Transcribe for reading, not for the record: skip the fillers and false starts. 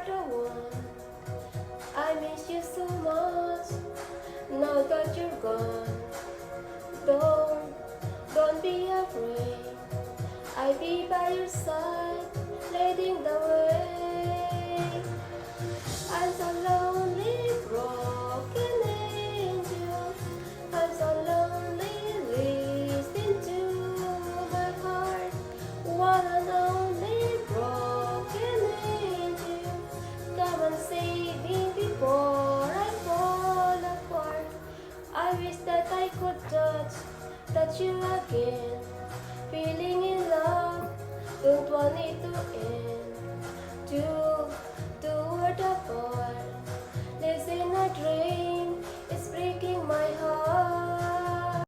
the one. I miss you so much, now that you're gone. Don't, don't be afraid. I'll be by your side, leading the way. I'm so lonely, broken angel. I'm so lonely, listen to my heart. One and only broken angel. Come and save me before I fall apart. I wish that I could touch you again. Feeling in love, don't want it to end. Two word apart, lives in a dream, it's breaking my heart.